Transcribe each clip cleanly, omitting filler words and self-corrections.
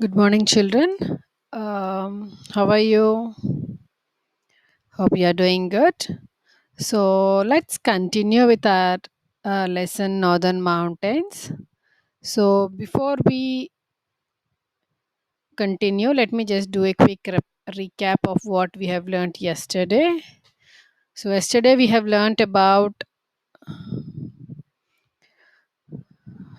Good morning, children. How are you? Hope you are doing good. So, let's continue with our lesson Northern Mountains. So, before we continue, let me just do a quick recap of what we have learned yesterday. So, yesterday we have learned about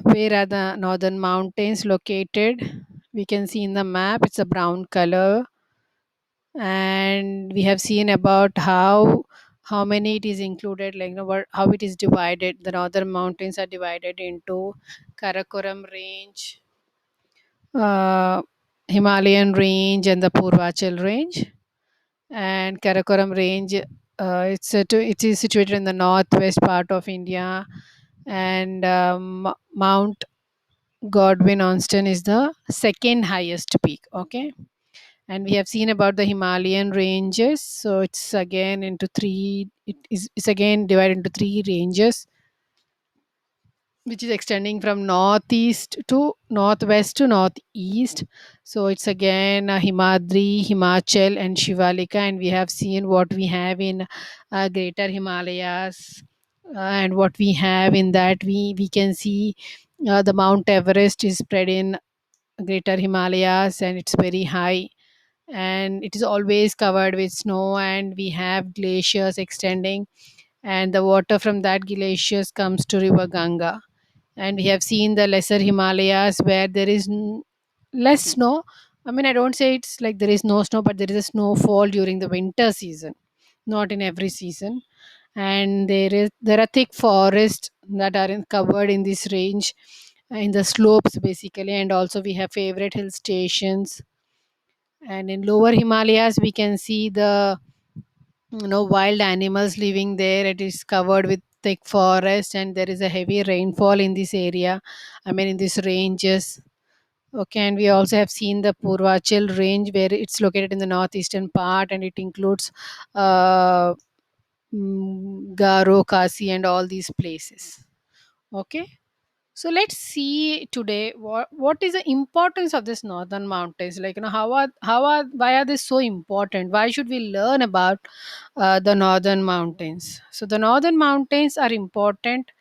where are the Northern Mountains located. We can see in the map, it's a brown color, and we have seen about how many it is included, like what, how it is divided. The northern mountains are divided into Karakoram range, uh, Himalayan range, and the Purvachal range. And Karakoram range, it is situated in the northwest part of India, and Mount Godwin Onston is the second highest peak. Okay, and we have seen about the Himalayan ranges. So it's again divided into three ranges, which is extending from northeast to northwest to northeast. So it's again Himadri, Himachal, and Shivalika, and we have seen what we have in Greater Himalayas, and what we have in that we can see the Mount Everest is spread in Greater Himalayas, and it's very high, and it is always covered with snow, and we have glaciers extending, and the water from that glaciers comes to river Ganga. And we have seen the lesser Himalayas where there is less snow. I mean, I don't say it's like there is no snow, but there is a snowfall during the winter season, not in every season. And there are thick forests that are covered in this range, in the slopes basically. And also we have favorite hill stations, and in lower Himalayas we can see the wild animals living there. It is covered with thick forest, and there is a heavy rainfall in this area, I mean in these ranges. Okay, and we also have seen the Purvachal range where it's located in the northeastern part, and it includes uh, Garo, Kasi, and all these places. Okay, so let's see today what is the importance of this northern mountains. Like, why are they so important? Why should we learn about the northern mountains? So the northern mountains are important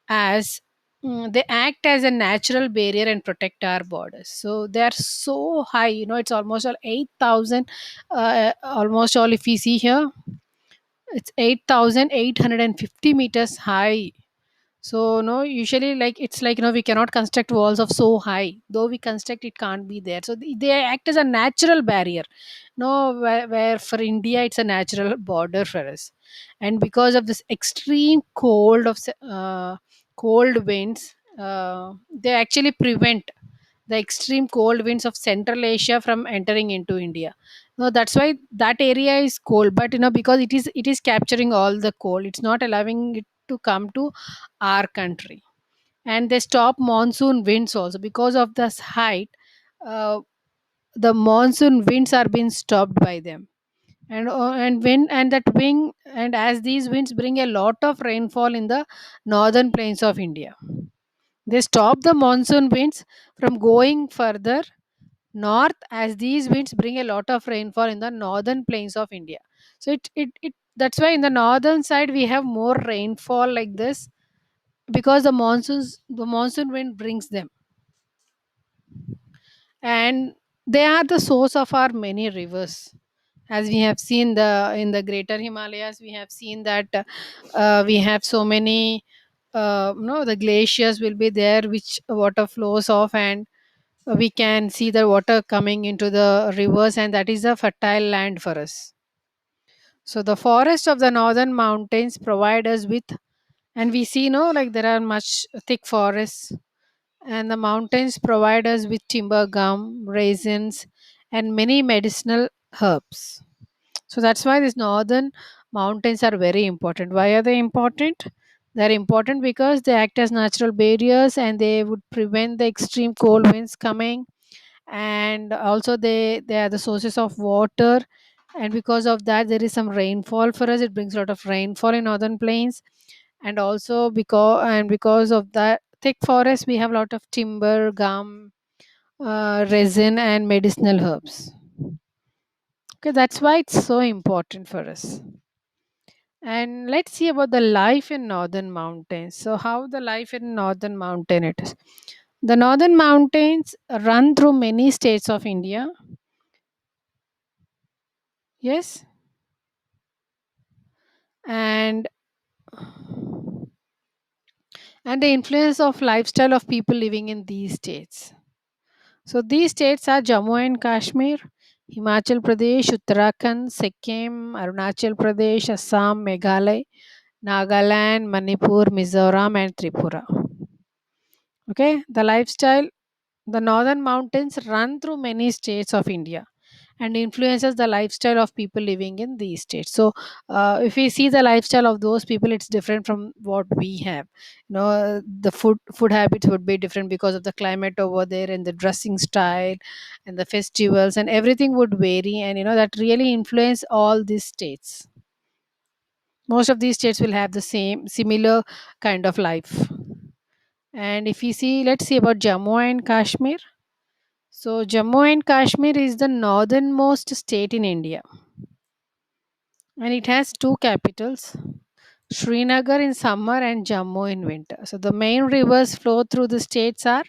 as they act as a natural barrier and protect our borders. So they are so high. It's almost all 8,000. Almost all, if we see here, it's 8,850 meters high. So no, usually, like, it's like, we cannot construct walls of so high. Though we construct, it can't be there. So they act as a natural barrier. No, where for India it's a natural border for us. And because of this extreme cold winds, they actually prevent the extreme cold winds of Central Asia from entering into India. No, that's why that area is cold. But because it is capturing all the cold, it's not allowing it to come to our country. And they stop monsoon winds also because of this height. uh, the monsoon winds are being stopped by them. And that wing, and as these winds bring a lot of rainfall in the northern plains of India, they stop the monsoon winds from going further north, as these winds bring a lot of rainfall in the northern plains of India. So it that's why in the northern side we have more rainfall like this, because the monsoon wind brings them. And they are the source of our many rivers. As we have seen the in the greater Himalayas, we have seen that we have so many, no, the glaciers will be there which water flows off, and we can see the water coming into the rivers, and that is a fertile land for us. So the forest of the northern mountains provide us with, and we see, like, there are much thick forests, and the mountains provide us with timber gum, raisins, and many medicinal herbs. So that's why these northern mountains are very important. Why are they important? They're important because they act as natural barriers, and they would prevent the extreme cold winds coming. And also they are the sources of water, and because of that there is some rainfall for us. It brings a lot of rainfall in northern plains. And also because of that thick forest, we have a lot of timber gum, resin, and medicinal herbs. Okay, that's why it's so important for us. And let's see about the life in northern mountains. So, how the life in northern mountain it is. The northern mountains run through many states of India. Yes, and the influence of lifestyle of people living in these states. So these states are Jammu and Kashmir, Himachal Pradesh, Uttarakhand, Sikkim, Arunachal Pradesh, Assam, Meghalaya, Nagaland, Manipur, Mizoram, and Tripura. Okay, the lifestyle, the northern mountains run through many states of India and influences the lifestyle of people living in these states. So if we see the lifestyle of those people, it's different from what we have. The food habits would be different because of the climate over there, and the dressing style and the festivals and everything would vary, and that really influence all these states. Most of these states will have the same similar kind of life. And if we see, let's see about Jammu and Kashmir. So Jammu and Kashmir is the northernmost state in India, and it has two capitals, Srinagar in summer and Jammu in winter. So the main rivers flow through the states are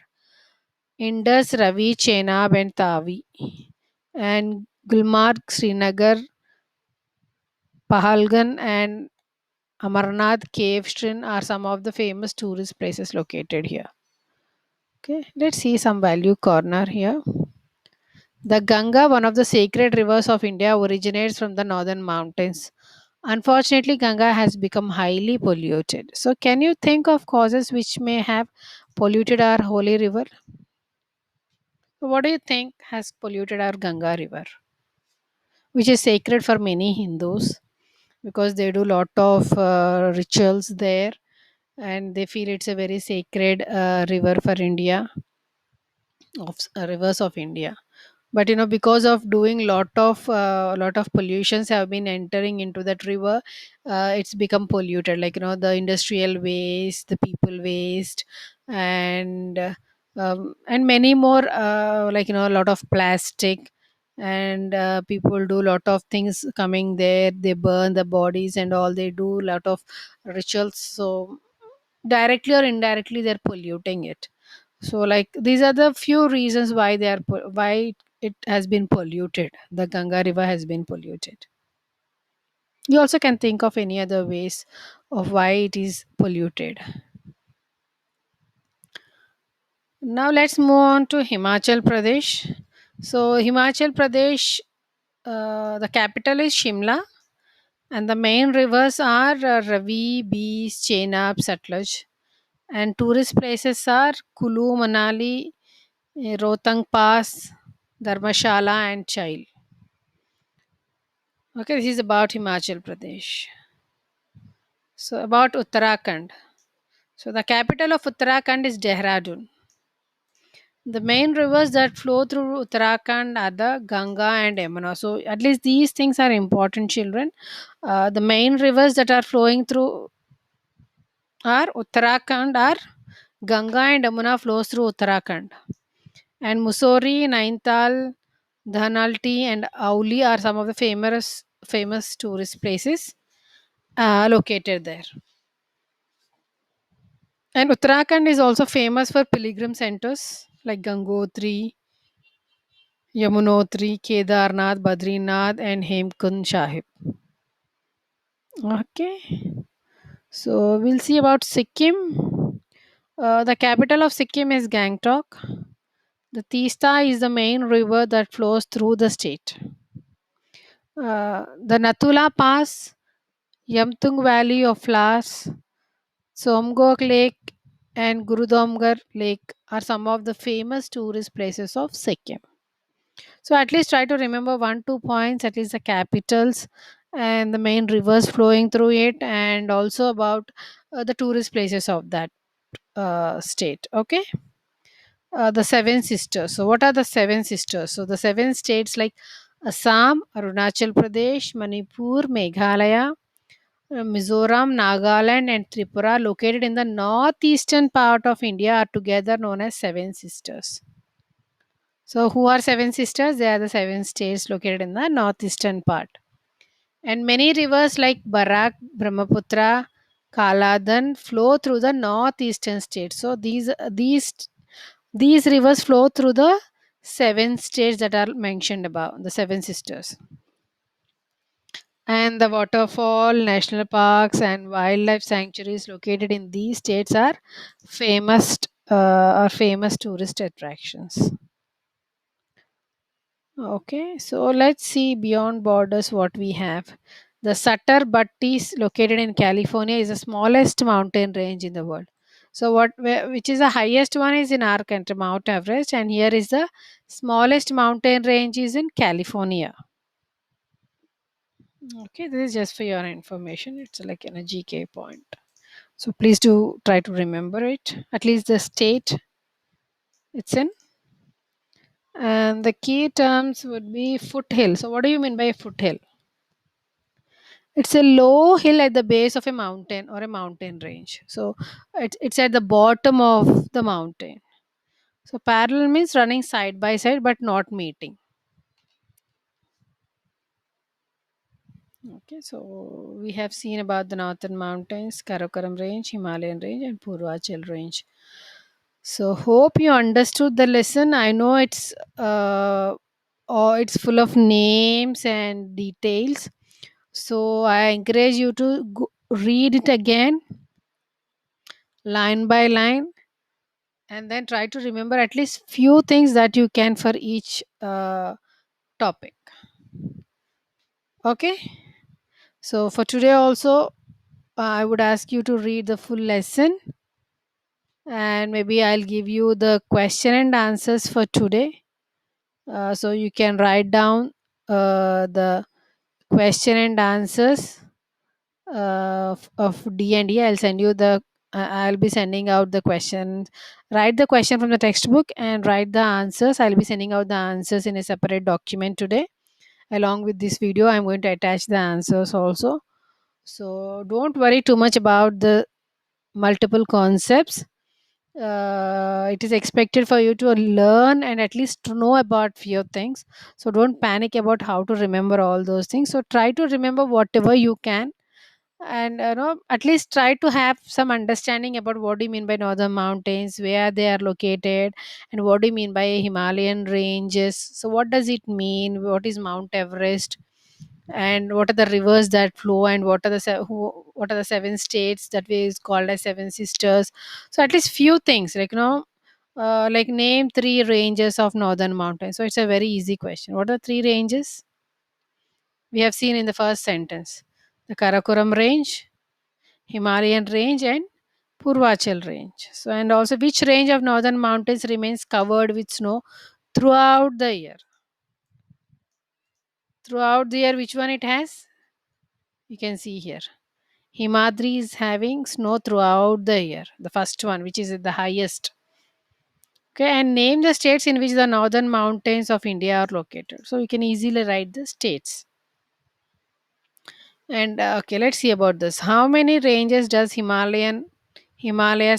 Indus, Ravi, Chenab, and Tavi. And Gulmarg, Srinagar, Pahalgan, and Amarnath Cave Shrine are some of the famous tourist places located here. Okay, let's see some value corner here. The Ganga, one of the sacred rivers of India, originates from the northern mountains. Unfortunately, Ganga has become highly polluted. So, can you think of causes which may have polluted our holy river? So what do you think has polluted our Ganga river, which is sacred for many Hindus because they do lot of rituals there, and they feel it's a very sacred river for India, of rivers of India. But because of doing lot of pollutions have been entering into that river, it's become polluted, like the industrial waste, the people waste, and many more, like a lot of plastic, and people do lot of things coming there, they burn the bodies and all, they do lot of rituals, so directly or indirectly they're polluting it. So like these are the few reasons why why it has been polluted, the Ganga river has been polluted. You also can think of any other ways of why it is polluted. Now let's move on to Himachal Pradesh. So Himachal Pradesh, the capital is Shimla, and the main rivers are Ravi, Beas, Chenab, Satluj, and tourist places are Kulu, Manali, Rotang Pass, Dharmashala, and Chail. Okay, this is about Himachal Pradesh. So, about Uttarakhand. So, the capital of Uttarakhand is Dehradun. The main rivers that flow through Uttarakhand are the Ganga and Yamuna. So, at least these things are important, children. The main rivers that are flowing through are Uttarakhand are Ganga and Yamuna flows through Uttarakhand. And Mussoorie, Nainital, Dhanalti, and Auli are some of the famous tourist places located there. And Uttarakhand is also famous for pilgrim centers like Gangotri, Yamunotri, Kedarnath, Badrinath, and Hemkund Sahib. Okay, so we'll see about Sikkim. The capital of Sikkim is Gangtok. The Tista is the main river that flows through the state. The Natula Pass, Yamtung Valley of Flowers, Somgok Lake, and Gurudomgar Lake are some of the famous tourist places of Sikkim. So at least try to remember 1 2 points, at least the capitals and the main rivers flowing through it, and also about the tourist places of that state. Okay, the seven sisters. So what are the seven sisters? So the seven states like Assam, Arunachal Pradesh, Manipur, Meghalaya, Mizoram, Nagaland, and Tripura, located in the northeastern part of India, are together known as Seven Sisters. So, who are seven sisters? They are the seven states located in the northeastern part. And many rivers like Barak, Brahmaputra, Kaladan flow through the northeastern states. So, these rivers flow through the seven states that are mentioned above, the seven sisters. And the waterfall, national parks, and wildlife sanctuaries located in these states are famous tourist attractions. Okay, so let's see beyond borders what we have. The Sutter Butties, located in California, is the smallest mountain range in the world. So, which is the highest one is in our country, Mount Everest, and here is the smallest mountain range is in California. Okay, this is just for your information. It's like an a GK point. So please do try to remember it. At least the state it's in. And the key terms would be foothill. So what do you mean by foothill? It's a low hill at the base of a mountain or a mountain range. So it's at the bottom of the mountain. So parallel means running side by side but not meeting. Okay, so we have seen about the northern mountains, Karakoram range, Himalayan range, and Purvachal range. So hope you understood the lesson. I know it's full of names and details. So I encourage you to read it again, line by line, and then try to remember at least few things that you can for each topic. Okay. So for today also, I would ask you to read the full lesson, and maybe I'll give you the question and answers for today. So you can write down the question and answers of D and E. I'll send you the. I'll be sending out the questions. Write the question from the textbook and write the answers. I'll be sending out the answers in a separate document today. Along with this video, I'm going to attach the answers also. So don't worry too much about the multiple concepts. It is expected for you to learn and at least to know about few things. So don't panic about how to remember all those things. So try to remember whatever you can, and at least try to have some understanding about what do you mean by northern mountains, where they are located, and what do you mean by Himalayan ranges. So what does it mean? What is Mount Everest? And what are the rivers that flow, and what are the seven states that we is called as seven sisters. So at least few things like like name three ranges of northern mountains. So it's a very easy question. What are three ranges we have seen in the first sentence? The Karakoram range, Himalayan range, and Purvachal range. So and also which range of northern mountains remains covered with snow throughout the year? Throughout the year, which one it has? You can see here. Himadri is having snow throughout the year. The first one, which is the highest. Okay, and name the states in which the northern mountains of India are located. So you can easily write the states. And okay, let's see about this. How many ranges does Himalayas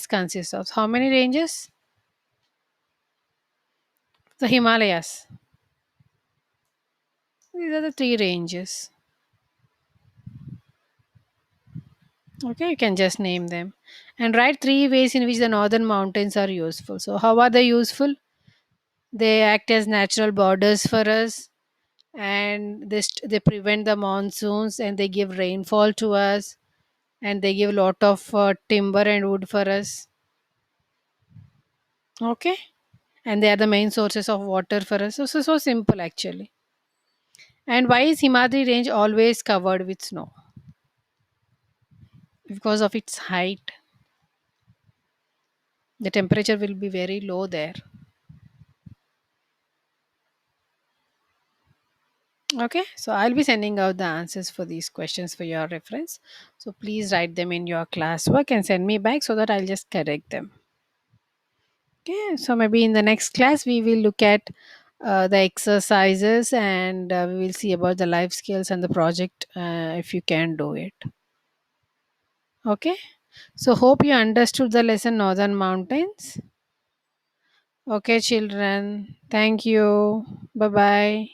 consist of? How many ranges? The Himalayas. These are the three ranges. Okay, you can just name them. And write three ways in which the northern mountains are useful. So how are they useful? They act as natural borders for us, and they prevent the monsoons, and they give rainfall to us, and they give a lot of timber and wood for us. Okay, and they are the main sources of water for us. So simple actually. And why is Himadri range always covered with snow? Because of its height, the temperature will be very low there. Okay, so I'll be sending out the answers for these questions for your reference. So please write them in your classwork and send me back so that I'll just correct them. Okay, so maybe in the next class we will look at the exercises, and we will see about the life skills and the project if you can do it. Okay, so hope you understood the lesson Northern Mountains. Okay, children. Thank you. Bye bye.